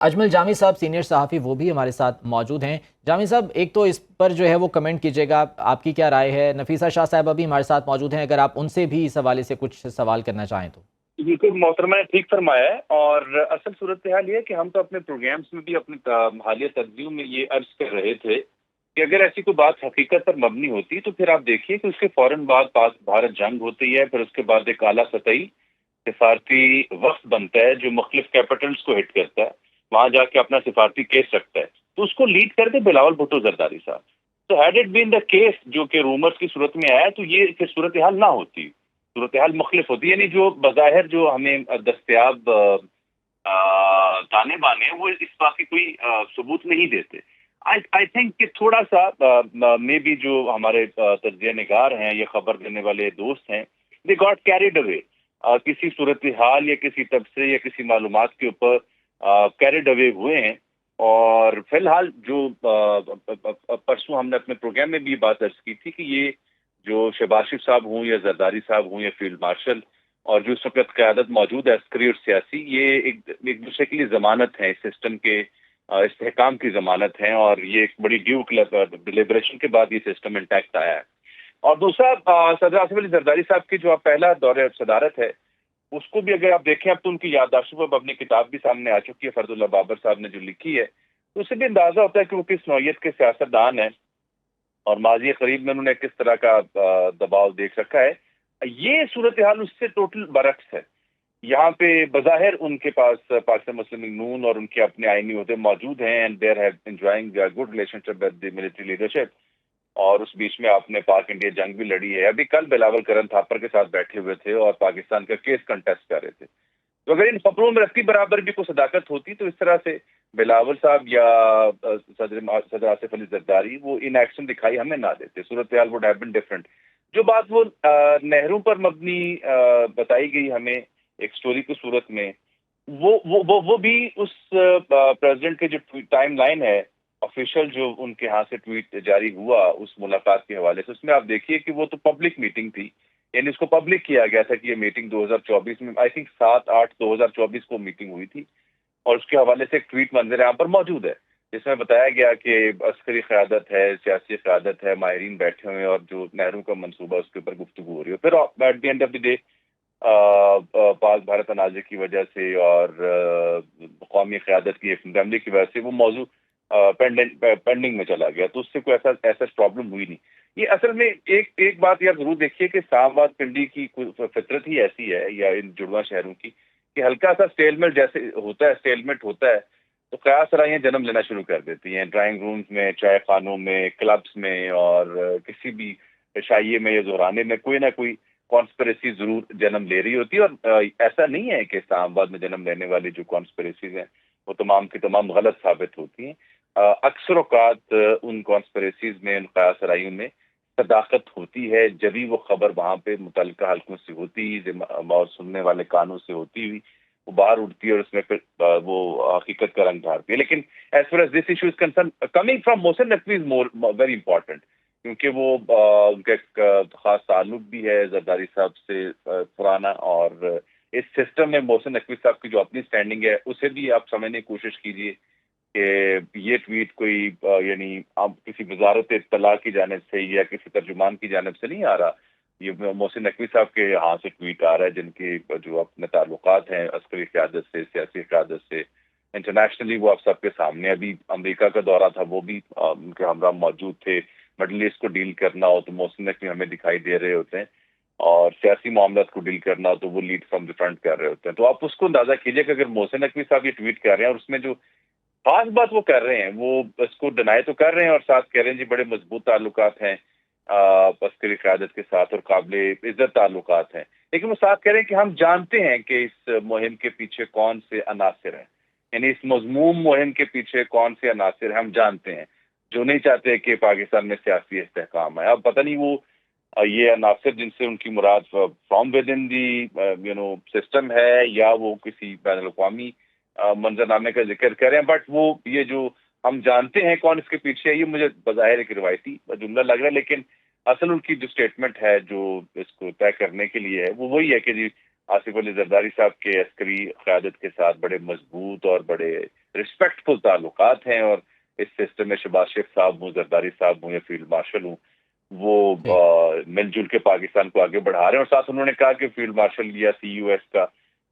اجمل جامی صاحب سینئر صحافی وہ بھی ہمارے ساتھ موجود ہیں۔ جامی صاحب ایک تو اس پر جو ہے وہ کمنٹ کیجیے گا، آپ کی کیا رائے ہے؟ نفیسہ شاہ صاحبہ بھی ہمارے ساتھ موجود ہیں، اگر آپ ان سے بھی اس حوالے سے کچھ سوال کرنا چاہیں تو۔ بالکل محترمہ نے ٹھیک فرمایا ہے، اور اصل صورتحال یہ ہے کہ ہم تو اپنے پروگرامز میں بھی اپنی حالیہ ترجیحوں میں یہ عرض کر رہے تھے کہ اگر ایسی کوئی بات حقیقت پر مبنی ہوتی تو پھر آپ دیکھیے کہ اس کے فوراً بعد پاک بھارت جنگ ہوتی ہے، پھر اس کے بعد ایک اعلیٰ سطحی سفارتی وقت بنتا ہے جو مختلف کیپٹلز کو ہٹ کرتا ہے، وہاں جا کے اپنا سفارتی کیس رکھتا ہے، تو اس کو لیڈ کرتے بلاول بھٹو زرداری صاحب۔ تو had it been the case جو کہ رومرز کی صورت میں آیا تو یہ پھر صورتحال نہ ہوتی، صورتحال مختلف ہوتی ہے، یعنی جو بظاہر جو ہمیں دستیاب تانے بانے وہ اس بات کی کوئی ثبوت نہیں دیتے۔ آئی تھنک کہ تھوڑا سا میں بھی جو ہمارے تجزیہ نگار ہیں یا خبر دینے والے دوست ہیں، دے گاٹ کیریڈ اوے، کسی صورتحال یا کسی تبصرے یا کسی معلومات کے اوپر کیریڈ اوے ہوئے ہیں، اور فی الحال جو پرسوں ہم نے اپنے پروگرام میں بھی یہ بات عرض کی تھی کہ یہ جو شہباز شریف صاحب ہوں یا زرداری صاحب ہوں یا فیلڈ مارشل اور جو اس وقت قیادت موجود ہے عسکری اور سیاسی، یہ ایک دوسرے کے لیے ضمانت ہے، اس سسٹم کے استحکام کی ضمانت ہے، اور یہ ایک بڑی ڈیو ڈیلیبریشن کے بعد یہ سسٹم انٹیکٹ آیا ہے۔ اور دوسرا صدر آصف علی زرداری صاحب کی جو پہلا دور صدارت ہے، اس کو بھی اگر آپ دیکھیں اب تو ان کی یادداشتوں پر اپنی کتاب بھی سامنے آ چکی ہے، فرد اللہ بابر صاحب نے جو لکھی ہے، تو اس سے بھی اندازہ ہوتا ہے کہ وہ کس نوعیت کے سیاستدان ہیں اور ماضی قریب میں انہوں نے کس طرح کا دباؤ دیکھ رکھا ہے۔ یہ صورتحال اس سے ٹوٹل برعکس ہے۔ یہاں پہ بظاہر ان کے پاس پاکستان مسلم لیگ نون اور ان کے اپنے آئینی عہدے موجود ہیں، and there have enjoying good relation ship with the military leadership, اور اس بیچ میں آپ نے پاک انڈیا جنگ بھی لڑی ہے۔ ابھی کل بلاول کرن تھاپر کے ساتھ بیٹھے ہوئے تھے اور پاکستان کا کیس کنٹیسٹ کر رہے تھے، تو اگر ان خبروں میں رتی برابر بھی کوئی صداقت ہوتی تو اس طرح سے بلاول صاحب یا صدر آصف علی زرداری وہ ان ایکشن دکھائی ہمیں نہ دیتے، صورتحال وڈ ہیو بین ڈفرنٹ۔ جو بات وہ نہروں پر مبنی بتائی گئی ہمیں ایک سٹوری کی صورت میں، وہ بھی اس پریزیڈنٹ کے جو ٹائم لائن ہے آفیشیل جو ان کے ہاں سے ٹویٹ جاری ہوا اس ملاقات کے حوالے سے، اس میں آپ دیکھیے کہ وہ تو پبلک میٹنگ تھی، یعنی اس کو پبلک کیا گیا تھا کہ یہ میٹنگ 2024 میں آئی تھنک 7/8/2024 کو میٹنگ ہوئی تھی، اور اس کے حوالے سے ایک ٹویٹ منظر عام پر موجود ہے جس میں بتایا گیا کہ عسکری قیادت ہے، سیاسی قیادت ہے، ماہرین بیٹھے ہوئے ہیں اور جو نہروں کا منصوبہ اس کے اوپر گفتگو ہو رہی ہے۔ پھر at the end of the day Pak Bharat تنازع کی وجہ سے اور قومی قیادت کی اسمبلی کی وجہ سے وہ موضوع پینڈنگ میں چلا گیا، تو اس سے کوئی ایسا پرابلم ہوئی نہیں۔ یہ اصل میں ایک بات یہ ضرور دیکھیے کہ اسلام آباد پنڈی کی فطرت ہی ایسی ہے یا ان جڑواں شہروں کی کہ ہلکا سا اسٹیلمنٹ جیسے ہوتا ہے، اسٹیلمنٹ ہوتا ہے تو قیاس رائیاں جنم لینا شروع کر دیتی ہیں، ڈرائنگ رومز میں، چائے خانوں میں، کلبز میں، اور کسی بھی عشائیے میں یا زہرانے میں کوئی نہ کوئی کانسپریسی ضرور جنم لے رہی ہوتی ہے، اور ایسا نہیں ہے کہ اسلام آباد میں جنم لینے والی جو کانسپریسیز ہیں وہ تمام کی تمام غلط ثابت ہوتی ہیں۔ اکثر اوقات ان کانسپریسیز میں، ان قیاس رائیوں میں صداقت ہوتی ہے، جبھی وہ خبر وہاں پہ متعلقہ حلقوں سے ہوتی اور سننے والے کانوں سے ہوتی ہوئی وہ باہر اٹھتی ہے اور اس میں پھر وہ حقیقت کا رنگ ڈھالتی ہے۔ لیکن as far as this issue is concern, coming from Mohsin Naqvi is more very important, کیونکہ وہ ان کا ایک خاص تعلق بھی ہے زرداری صاحب سے پرانا، اور اس سسٹم میں محسن نقوی صاحب کی جو اپنی سٹینڈنگ ہے اسے بھی آپ سمجھنے کی کوشش کیجیے کہ یہ ٹویٹ کوئی یعنی اب کسی وزارت اطلاع کی جانب سے یا کسی ترجمان کی جانب سے نہیں آ رہا، یہ محسن نقوی صاحب کے ہاں سے ٹویٹ آ رہا ہے، جن کے جو اپنے تعلقات ہیں عسکری قیادت سے، سیاسی قیادت سے، انٹرنیشنلی وہ آپ سب کے سامنے۔ ابھی امریکہ کا دورہ تھا، وہ بھی ان کے ہمراہ موجود تھے، مڈل ایسٹ کو ڈیل کرنا ہو تو محسن نقوی ہمیں دکھائی دے رہے ہوتے ہیں، اور سیاسی معاملات کو ڈیل کرنا ہو تو وہ لیڈ فرام دی فرنٹ کر رہے ہوتے ہیں۔ تو آپ اس کو اندازہ کیجئے کہ اگر محسن نقوی صاحب یہ ٹویٹ کر رہے ہیں اور اس میں جو خاص بات وہ کر رہے ہیں وہ اس کو ڈینائی تو کر رہے ہیں اور ساتھ کہہ رہے ہیں جی بڑے مضبوط تعلقات ہیں عسکری قیادت کے ساتھ اور قابل عزت تعلقات ہیں، لیکن وہ ساتھ کہہ رہے ہیں کہ ہم جانتے ہیں کہ اس مہم کے پیچھے کون سے عناصر ہیں، یعنی اس مضموم مہم کے پیچھے کون سے عناصر ہیں ہم جانتے ہیں جو نہیں چاہتے کہ پاکستان میں سیاسی استحکام ہے۔ اب پتہ نہیں وہ یہ عناصر جن سے ان کی مراد from within the system ہے یا وہ کسی بین الاقوامی منظرنامے کا ذکر کریں، بٹ وہ یہ جو ہم جانتے ہیں کون اس کے پیچھے ہے، یہ مجھے بظاہر ایک روایتی جملہ لگ رہا ہے، لیکن اصل ان کی جو سٹیٹمنٹ ہے جو اس کو طے کرنے کے لیے ہے وہ وہی ہے کہ جی آصف علی زرداری صاحب کے عسکری قیادت کے ساتھ بڑے مضبوط اور بڑے رسپیکٹفل تعلقات ہیں، اور اس سسٹم میں شہباز شریف صاحب ہوں، زرداری صاحب ہوں یا فیلڈ مارشل ہوں، وہ مل جل کے پاکستان کو آگے بڑھا رہے ہیں. اور ساتھ انہوں نے کہا کہ فیلڈ مارشل یا سی یو ایس کا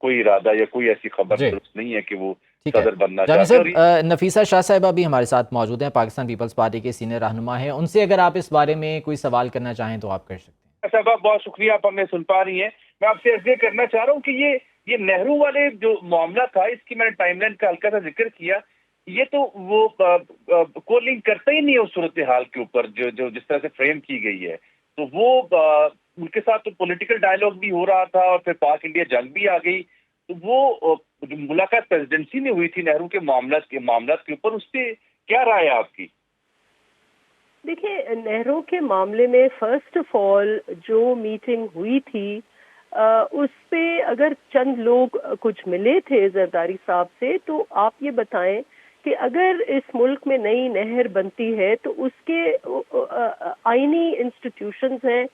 کوئی ارادہ یا کوئی ایسی خبر درست نہیں ہے کہ وہ صدر بننا جامع چاہتے ہیں. صاحب، نفیسہ شاہ صاحبہ بھی ہمارے ساتھ موجود ہیں، پاکستان پیپلز پارٹی کے سینئر رہنما ہیں. ان سے اگر آپ اس بارے میں کوئی سوال کرنا چاہیں تو آپ کر سکتے ہیں. صاحبہ بہت شکریہ، آپ ہمیں سن پا رہی ہیں. میں آپ سے یہ کرنا چاہ رہا ہوں کہ یہ نہرو والے جو معاملہ تھا، اس کی میں نے ٹائم لائن کا ہلکا سا ذکر کیا. یہ تو وہ کو لنک کرتا ہی نہیں ہے اس صورتحال کے اوپر جو جس طرح سے فریم کی گئی ہے. تو وہ ان کے ساتھ تو پولیٹیکل ڈائلاگ بھی ہو رہا تھا اور پھر پاک انڈیا جنگ بھی آ گئی. تو وہ جو ملاقات پریزیڈنسی میں ہوئی تھی نہرو کے معاملات کے اوپر، اس پہ کیا رائے ہے آپ کی؟ دیکھیے، نہرو کے معاملے میں فرسٹ آف آل جو میٹنگ ہوئی تھی اس پہ اگر چند لوگ کچھ ملے تھے زرداری صاحب سے، تو آپ یہ بتائیں کہ اگر اس ملک میں نئی نہر بنتی ہے تو اس کے آئینی انسٹیٹیوشنز ہیں،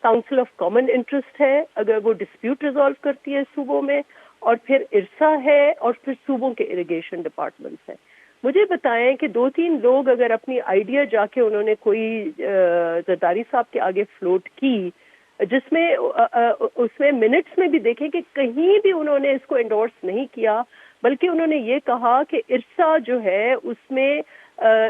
کاؤنسل آف کامن انٹرسٹ ہے اگر وہ ڈسپیوٹ ریزالو کرتی ہے صوبوں میں، اور پھر ارسا ہے، اور پھر صوبوں کے اریگیشن ڈپارٹمنٹس ہیں. مجھے بتائیں کہ 2-3 لوگ اگر اپنی آئیڈیا جا کے انہوں نے کوئی زرداری صاحب کے آگے فلوٹ کی، جس میں اس میں منٹس میں بھی دیکھیں کہ کہیں بھی انہوں نے اس کو انڈورس نہیں کیا، بلکہ انہوں نے یہ کہا کہ ارسا جو ہے اس میں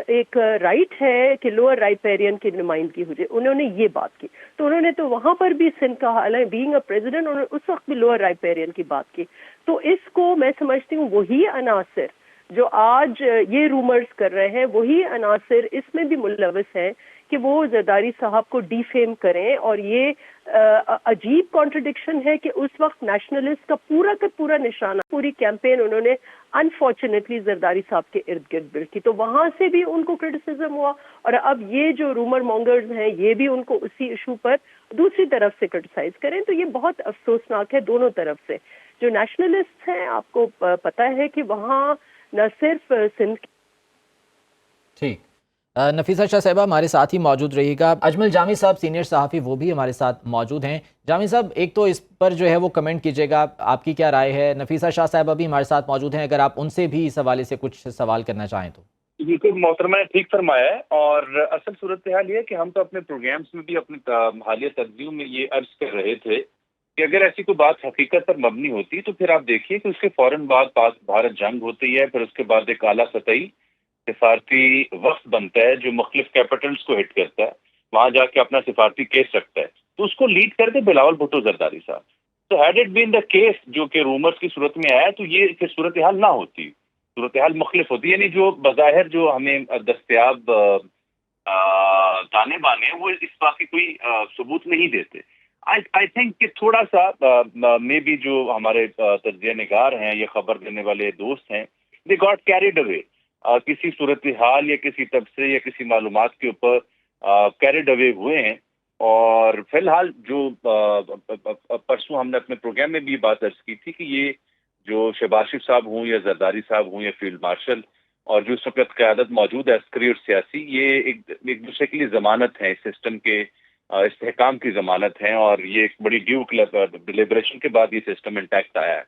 ایک رائٹ ہے کہ لوور رائپیرین کی نمائندگی ہو جائے. انہوں نے یہ بات کی، تو انہوں نے تو وہاں پر بھی سندھ کا حال ہے بینگ اے پریزیڈنٹ، انہوں نے اس وقت بھی لوور رائپیرین کی بات کی. تو اس کو میں سمجھتی ہوں وہی عناصر جو آج یہ رومرز کر رہے ہیں، وہی عناصر اس میں بھی ملوث ہیں کہ وہ زرداری صاحب کو ڈی فیم کریں. اور یہ عجیب کانٹرڈکشن ہے کہ اس وقت نیشنلسٹ کا پورا نشانہ، پوری کیمپین انہوں نے انفارچونیٹلی زرداری صاحب کے ارد گرد بلڈ کی. تو وہاں سے بھی ان کو کرٹیسزم ہوا، اور اب یہ جو رومر مونگرز ہیں یہ بھی ان کو اسی ایشو پر دوسری طرف سے کرٹیسائز کریں. تو یہ بہت افسوسناک ہے دونوں طرف سے. جو نیشنلسٹ ہیں، آپ کو پتہ ہے کہ وہاں نہ صرف سندھ. ٹھیک، نفیسہ شاہ صاحبہ ہمارے ساتھ ہی موجود رہیے گا. اجمل جامی صاحب سینئر صحافی وہ بھی ہمارے ساتھ موجود ہیں. جامی صاحب، ایک تو اس پر جو ہے وہ کمنٹ کیجیے گا، آپ کی کیا رائے ہے. نفیسہ شاہ صاحبہ بھی ہمارے ساتھ موجود ہیں، اگر آپ ان سے بھی اس حوالے سے کچھ سوال کرنا چاہیں تو. بالکل محترمہ نے ٹھیک فرمایا ہے، اور اصل صورتحال یہ ہے کہ ہم تو اپنے پروگرامز میں بھی اپنی حالیہ ترجیحوں میں یہ عرض کر رہے تھے کہ اگر ایسی کوئی بات حقیقت پر مبنی ہوتی تو پھر آپ دیکھیے کہ اس کے فوراً بعد پاک بھارت جنگ ہوتی ہے، پھر اس کے بعد ایک اعلیٰ سطحی سفارتی وقت بنتا ہے جو مختلف کیپٹلز کو ہٹ کرتا ہے، وہاں جا کے اپنا سفارتی کیس رکھتا ہے. تو اس کو لیڈ کرتے بلاول بھٹو زرداری صاحب. تو had it been the case جو کہ رومرز کی صورت میں آیا تو یہ پھر صورتحال نہ ہوتی، صورتحال مختلف ہوتی. یعنی جو بظاہر جو ہمیں دستیاب تانے بانے وہ اس بات کی کوئی ثبوت نہیں دیتے. آئی تھنک کہ تھوڑا سا میں بھی جو ہمارے تجزیہ نگار ہیں یا خبر دینے والے دوست ہیں، دے گاٹ کیریڈ اوے کسی صورتحال یا کسی تبصرے یا کسی معلومات کے اوپر کیریڈ اوے ہوئے ہیں. اور فی الحال جو پرسوں ہم نے اپنے پروگرام میں بھی بات عرض کی تھی کہ یہ جو شہباز شریف صاحب ہوں یا زرداری صاحب ہوں یا فیلڈ مارشل اور جو اس وقت قیادت موجود ہے عسکری اور سیاسی، یہ ایک دوسرے کے لیے ضمانت ہے، اس سسٹم کے استحکام کی ضمانت ہیں، اور یہ ایک بڑی ڈیو ڈیلیبریشن کے بعد یہ سسٹم انٹیکٹ آیا ہے.